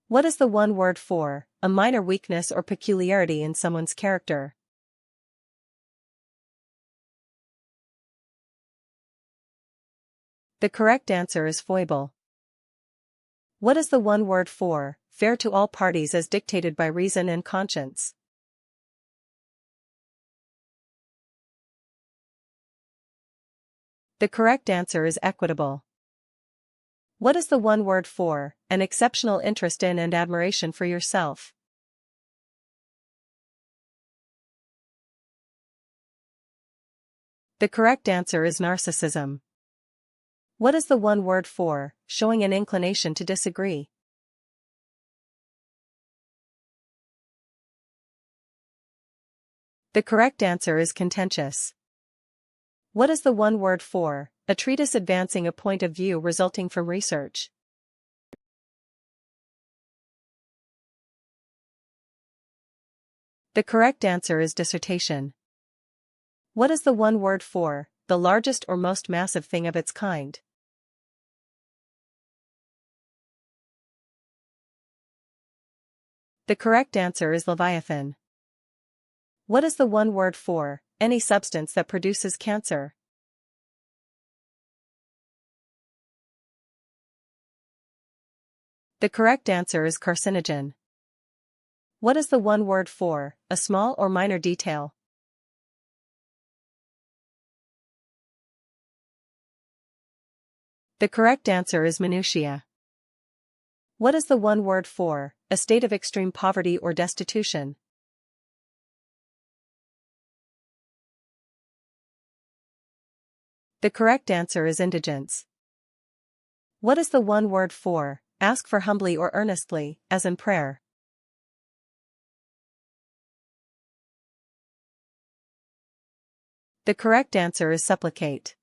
What is the one word for a minor weakness or peculiarity in someone's character? The correct answer is foible. What is the one word for fair to all parties as dictated by reason and conscience? The correct answer is equitable. What is the one word for an exceptional interest in and admiration for yourself? The correct answer is narcissism. What is the one word for showing an inclination to disagree? The correct answer is contentious. What is the one word for a treatise advancing a point of view resulting from research? The correct answer is dissertation. What is the one word for the largest or most massive thing of its kind? The correct answer is Leviathan. What is the one word for any substance that produces cancer? The correct answer is carcinogen. What is the one word for a small or minor detail? The correct answer is minutiae. What is the one word for a state of extreme poverty or destitution? The correct answer is indigence. What is the one word for ask for humbly or earnestly, as in prayer? The correct answer is supplicate.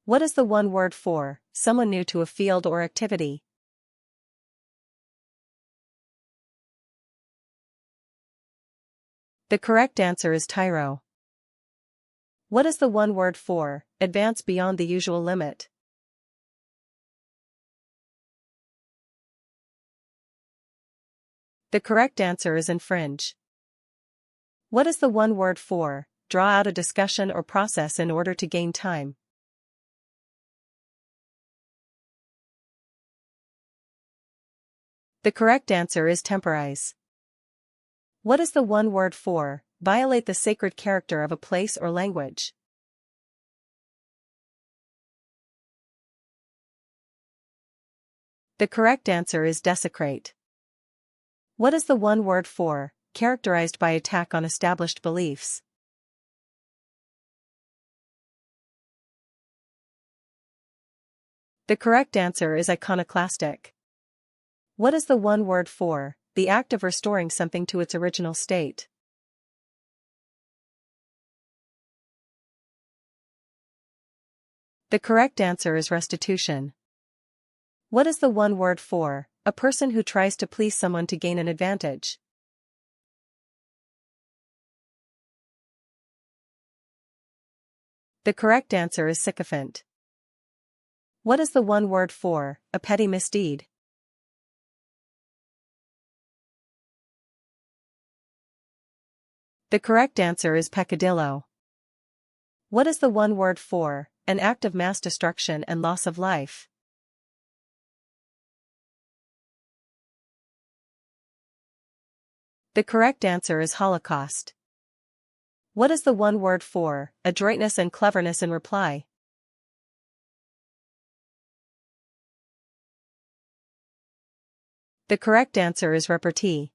What is the one word for someone new to a field or activity? The correct answer is tyro. What is the one word for advance beyond the usual limit? The correct answer is infringe. What is the one word for draw out a discussion or process in order to gain time? The correct answer is temporize. What is the one word for violate the sacred character of a place or language? The correct answer is desecrate. What is the one word for characterized by attack on established beliefs? The correct answer is iconoclastic. What is the one word for the act of restoring something to its original state? The correct answer is restitution. What is the one word for a person who tries to please someone to gain an advantage? The correct answer is sycophant. What is the one word for a petty misdeed? The correct answer is peccadillo. What is the one word for an act of mass destruction and loss of life? The correct answer is holocaust. What is the one word for adroitness and cleverness in reply? The correct answer is repartee.